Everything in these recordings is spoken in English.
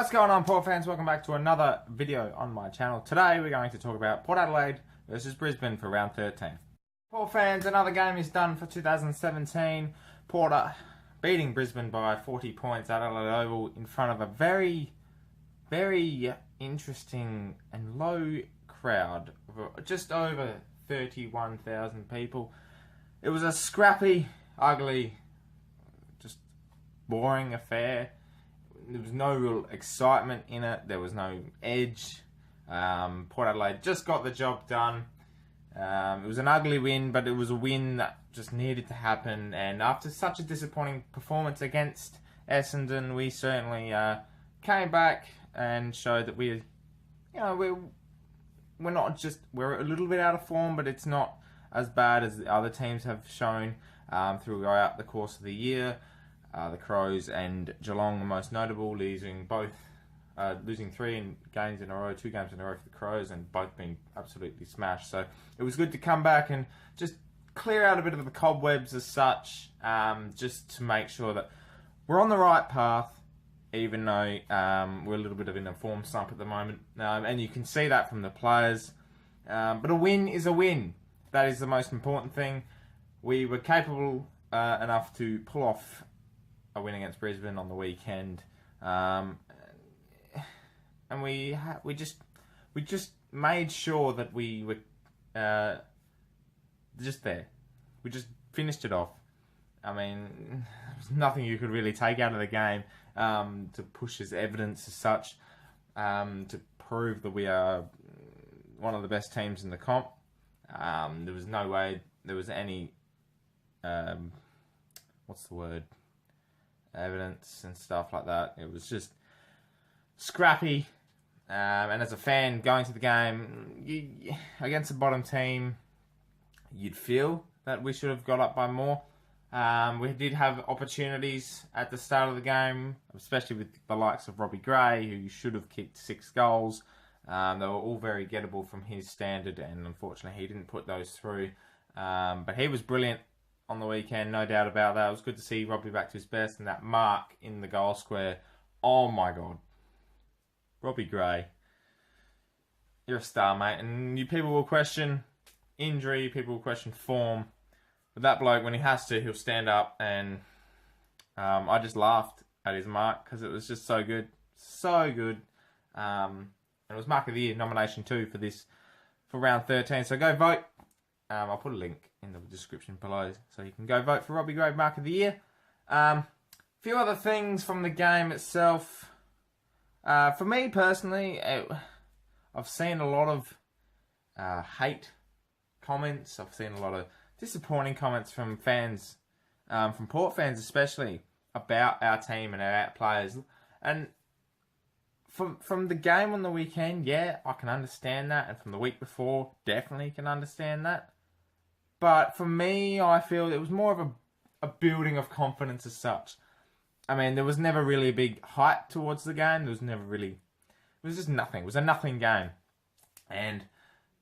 What's going on, Port fans? Welcome back to another video on my channel. Today we're going to talk about Port Adelaide versus Brisbane for round 13. Port fans, another game is done for 2017. Port beating Brisbane by 40 points at Adelaide Oval in front of a very, very interesting and low crowd of just over 31,000 people. It was a scrappy, ugly, just boring affair. There was no real excitement in it. There was no edge. Port Adelaide just got the job done. It was an ugly win, but it was a win that just needed to happen. And after such a disappointing performance against Essendon, we certainly came back and showed that we're we're a little bit out of form, but it's not as bad as the other teams have shown throughout the course of the year. The Crows and Geelong the most notable, losing 3 games in a row, 2 games in a row for the Crows, and both being absolutely smashed. So it was good to come back and just clear out a bit of the cobwebs as such, just to make sure that we're on the right path, even though we're a little bit of in a form slump at the moment. And you can see that from the players. But a win is a win. That is the most important thing. We were capable enough to pull off a win against Brisbane on the weekend, and we just made sure that we were just there. We just finished it off. I mean, there's nothing you could really take out of the game to push as evidence as such, to prove that we are one of the best teams in the comp. There was no way there was any evidence and stuff like that. It was just scrappy, and as a fan going to the game against a bottom team, you'd feel that we should have got up by more. We did have opportunities at the start of the game, especially with the likes of Robbie who should have kicked 6 goals. They were all very gettable from his standard, and unfortunately he didn't put those through. But he was brilliant on the weekend, no doubt about that. It was good to see Robbie back to his best, and that mark in the goal square. Oh my God. Robbie Gray. You're a star, mate. And people will question injury, people will question form. But that bloke, when he has to, he'll stand up, and I just laughed at his mark because it was just so good. So good. And it was Mark of the Year nomination too for round 13. So go vote. I'll put a link in the description below so you can go vote for Robbie Gray Mark of the Year. A few other things from the game itself. For me personally, I've seen a lot of hate comments. I've seen a lot of disappointing comments from fans, from Port fans especially, about our team and our players. And from the game on the weekend, yeah, I can understand that. And from the week before, definitely can understand that. But for me, I feel it was more of a building of confidence as such. I mean, there was never really a big hype towards the game. There was never really... It was just nothing. It was a nothing game. And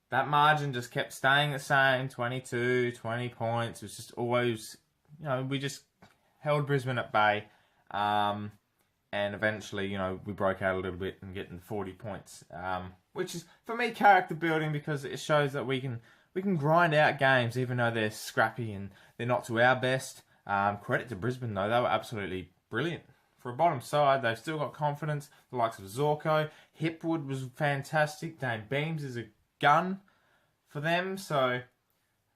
that margin just kept staying the same, 22, 20 points. It was just always... we just held Brisbane at bay. And eventually, we broke out a little bit and getting 40 points. Which is, for me, character building, because it shows that we can grind out games even though they're scrappy and they're not to our best. Credit to Brisbane though, they were absolutely brilliant. For a bottom side, they've still got confidence. The likes of Zorko, Hipwood was fantastic. Dane Beams is a gun for them. So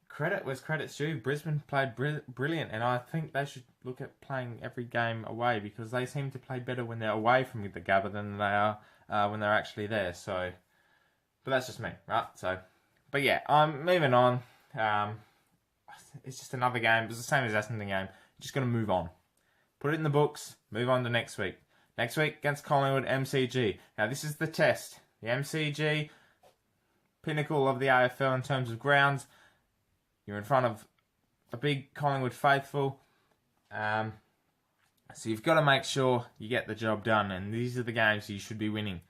credit where's credit's due. Brisbane played brilliant, and I think they should look at playing every game away, because they seem to play better when they're away from the Gabba than they are when they're actually there. So, but that's just me, right? So. But yeah, I'm moving on. It's just another game. It's the same as Essendon game. You're just going to move on. Put it in the books. Move on to next week. Next week against Collingwood, MCG. Now this is the test. The MCG, pinnacle of the AFL in terms of grounds. You're in front of a big Collingwood faithful. So you've got to make sure you get the job done. And these are the games you should be winning.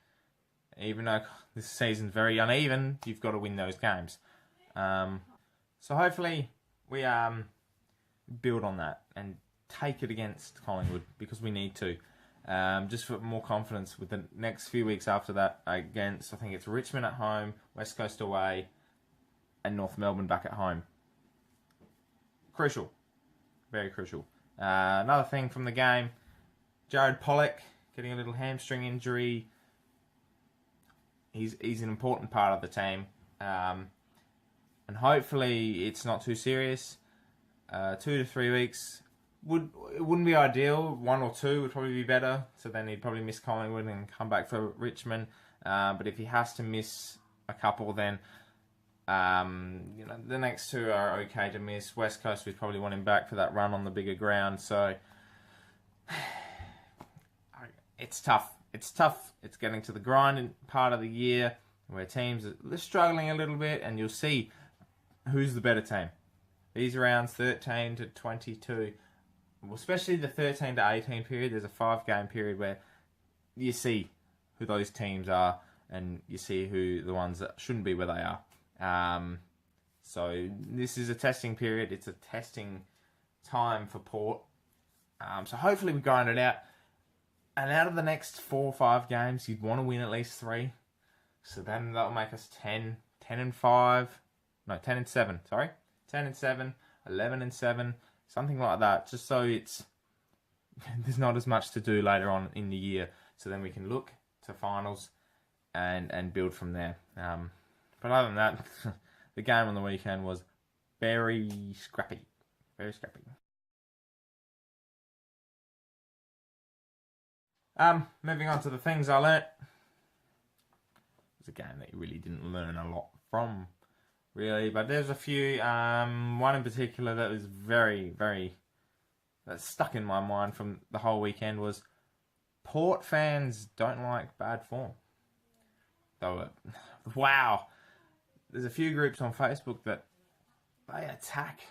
Even though this season's very uneven, you've got to win those games. So hopefully we build on that and take it against Collingwood, because we need to. just for more confidence with the next few weeks after that against, I think it's Richmond at home, West Coast away, and North Melbourne back at home. Crucial. Very crucial. Another thing from the game, Jared Pollock getting a little hamstring injury. He's an important part of the team. And hopefully it's not too serious. 2 to 3 weeks it wouldn't be ideal. 1 or 2 would probably be better. So then he'd probably miss Collingwood and come back for Richmond. But if he has to miss a couple, then the next 2 are okay to miss. West Coast, we probably want him back for that run on the bigger ground. So it's tough. It's tough. It's getting to the grinding part of the year where teams are struggling a little bit, and you'll see who's the better team. These rounds 13 to 22, especially the 13 to 18 period, there's a 5-game period where you see who those teams are and you see who the ones that shouldn't be where they are. So this is a testing period. It's a testing time for Port. So hopefully we grind it out. And out of the next 4 or 5 games, you'd want to win at least 3. So then that'll make us 10 and 7, sorry. 10 and 7, 11 and 7, something like that. Just so there's not as much to do later on in the year. So then we can look to finals and build from there. But other than that, the game on the weekend was very scrappy. Very scrappy. Moving on to the things I learnt. It was a game that you really didn't learn a lot from, really, but there's a few. One in particular that was that stuck in my mind from the whole weekend was Port fans don't like bad form. Wow. There's a few groups on Facebook that they attack.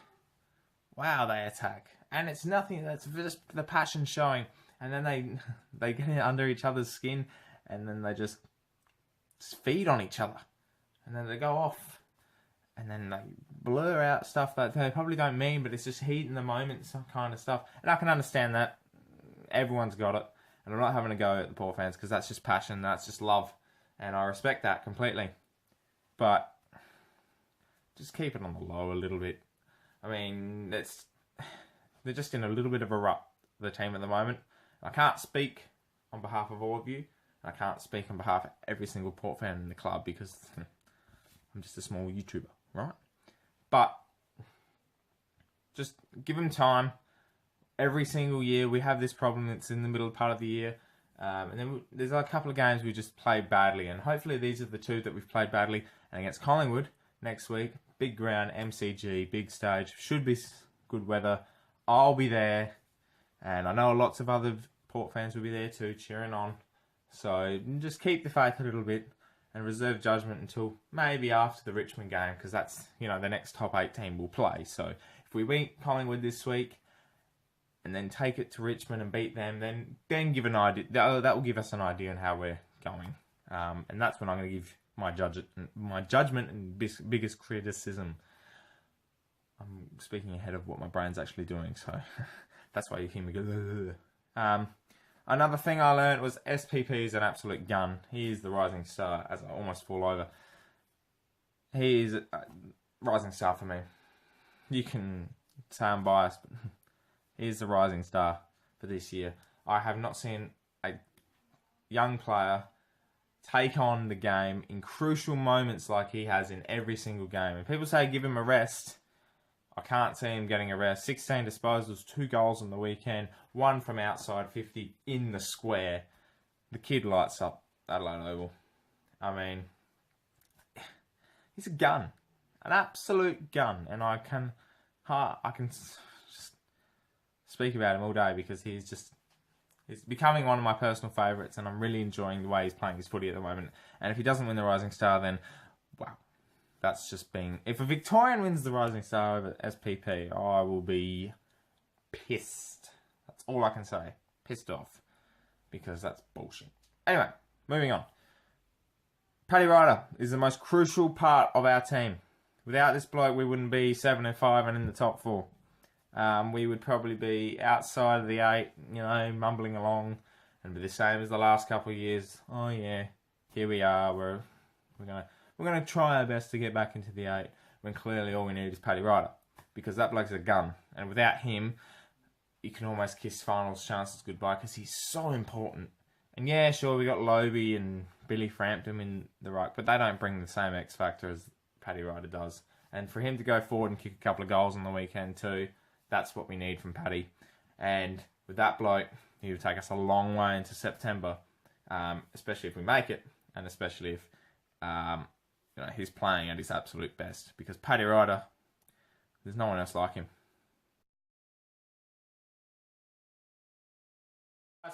Wow, they attack. And it's nothing, that's just the passion showing. And then they get under each other's skin, and then they just feed on each other. And then they go off. And then they blur out stuff that they probably don't mean, but it's just heat in the moment, some kind of stuff. And I can understand that. Everyone's got it. And I'm not having a go at the Port fans, because that's just passion, that's just love. And I respect that completely. But just keep it on the low a little bit. I mean, they're just in a little bit of a rut, the team at the moment. I can't speak on behalf of all of you. I can't speak on behalf of every single Port fan in the club, because I'm just a small YouTuber, right? But just give them time. Every single year we have this problem. It's in the middle part of the year. And then there's a couple of games we just played badly. And hopefully these are the 2 that we've played badly. And against Collingwood next week, big ground, MCG, big stage. Should be good weather. I'll be there. And I know lots of other Port fans will be there too, cheering on. So just keep the faith a little bit and reserve judgment until maybe after the Richmond game, because that's, the next top 8 team will play. So if we beat Collingwood this week and then take it to Richmond and beat them, then give an idea. That will give us an idea on how we're going. And that's when I'm going to give my judgment and biggest criticism. I'm speaking ahead of what my brain's actually doing, so that's why you hear me go. Another thing I learned was SPP is an absolute gun. He is the rising star, as I almost fall over. He is a rising star for me. You can say I'm biased, but he is the rising star for this year. I have not seen a young player take on the game in crucial moments like he has in every single game. And people say give him a rest. I can't see him getting a rest. 16 disposals, 2 goals on the weekend, 1 from outside 50 in the square. The kid lights up Adelaide Oval. I mean, he's a gun, an absolute gun, and I can just speak about him all day, because he's becoming one of my personal favourites, and I'm really enjoying the way he's playing his footy at the moment. And if he doesn't win the Rising Star, then wow. That's just being... If a Victorian wins the Rising Star over SPP, I will be pissed. That's all I can say. Pissed off. Because that's bullshit. Anyway, moving on. Paddy Ryder is the most crucial part of our team. Without this bloke, we wouldn't be 7 and 5 and in the top 4. We would probably be outside of the 8, mumbling along. and be the same as the last couple of years. Oh yeah, here we are. We're gonna try our best to get back into the 8, when clearly all we need is Paddy Ryder, because that bloke's a gun, and without him, you can almost kiss finals chances goodbye, because he's so important. And yeah, sure, we got Robbie and Billy Frampton in the ruck, but they don't bring the same X factor as Paddy Ryder does. And for him to go forward and kick a couple of goals on the weekend too, that's what we need from Paddy. And with that bloke, he would take us a long way into September, especially if we make it, and especially if he's playing at his absolute best. Because Paddy Ryder, there's no one else like him.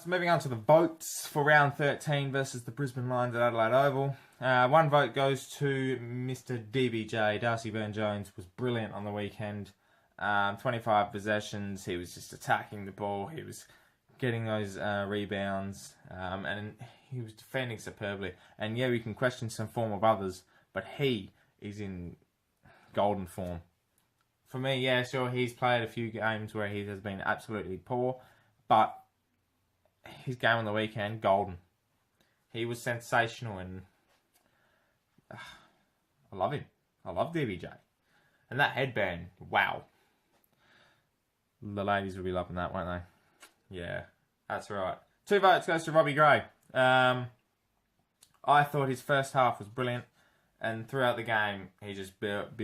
So moving on to the votes for round 13 versus the Brisbane Lions at Adelaide Oval. One vote goes to Mr. DBJ. Darcy Byrne-Jones was brilliant on the weekend. 25 possessions. He was just attacking the ball. He was getting those rebounds. And he was defending superbly. And yeah, we can question some form of others, but he is in golden form. For me, yeah, sure, he's played a few games where he has been absolutely poor, but his game on the weekend, golden. He was sensational, and I love him. I love DBJ. And that headband, wow. The ladies will be loving that, won't they? Yeah, that's right. 2 votes goes to Robbie Gray. I thought his first half was brilliant, and throughout the game, he just kept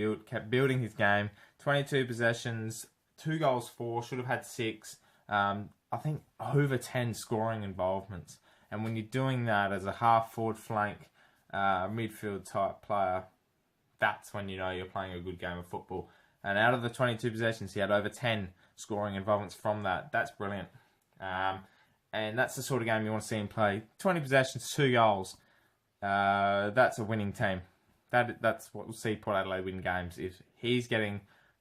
building his game. 22 possessions, 2 goals for, should have had 6. I think over 10 scoring involvements. And when you're doing that as a half-forward flank, midfield type player, that's when you know you're playing a good game of football. And out of the 22 possessions, he had over 10 scoring involvements from that. That's brilliant. And that's the sort of game you want to see him play. 20 possessions, 2 goals. That's a winning team. That's what we'll see Port Adelaide win games. If he's getting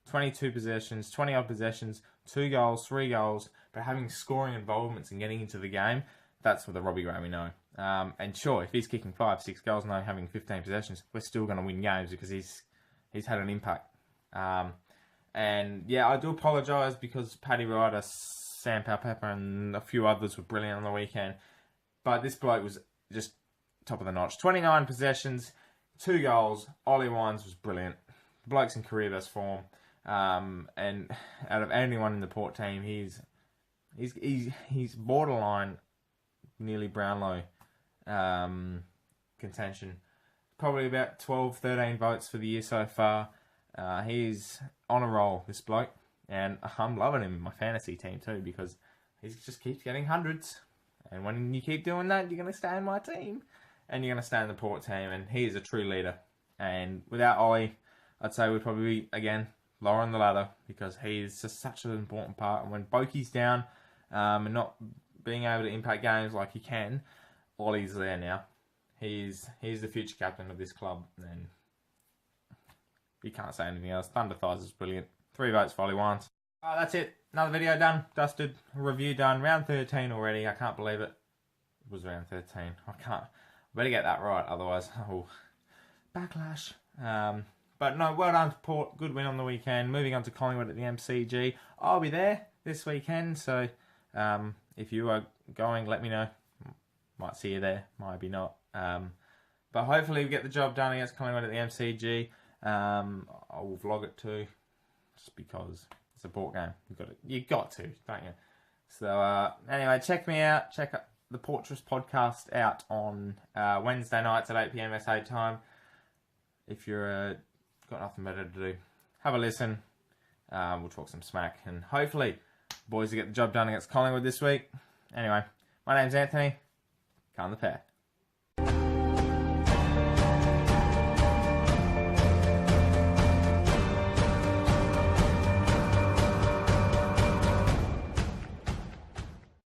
22 possessions, 20-odd possessions, 2 goals, 3 goals, but having scoring involvements and getting into the game, that's what the Robbie Gray we know. And sure, if he's kicking 5, 6 goals and only having 15 possessions, we're still going to win games because he's had an impact. And yeah, I do apologise because Paddy Ryder, Sam Powell-Pepper and a few others were brilliant on the weekend. But this bloke was just top of the notch. 29 possessions, 2 goals. Ollie Wines was brilliant. The bloke's in career best form. And out of anyone in the Port team, he's borderline nearly Brownlow contention. Probably about 12, 13 votes for the year so far. He's on a roll, this bloke. And I'm loving him in my fantasy team too, because he just keeps getting hundreds. And when you keep doing that, you're going to stay in my team. And you're going to stay in the Port team. And he is a true leader. And without Ollie, I'd say we'd probably be, again, lower on the ladder, because he is just such an important part. And when Boki's down and not being able to impact games like he can, Ollie's there now. He's the future captain of this club, and you can't say anything else. Thunder Thighs is brilliant. 3 votes for Ollie Wines. That's it. Another video done, dusted, review done. Round 13 already. I can't believe it. It was round 13. I better get that right, otherwise, backlash. But no, well done to Port. Good win on the weekend. Moving on to Collingwood at the MCG. I'll be there this weekend, so if you are going, let me know. Might see you there, might be not. But hopefully we get the job done against Collingwood at the MCG. I will vlog it too, just because it's a Port game. You got to, don't you? So anyway, check me out. Check out the Portress podcast out on Wednesday nights at 8 PM SA time. If you're got nothing better to do, have a listen. We'll talk some smack, and hopefully boys will get the job done against Collingwood this week. Anyway, my name's Anthony. Come ThePear.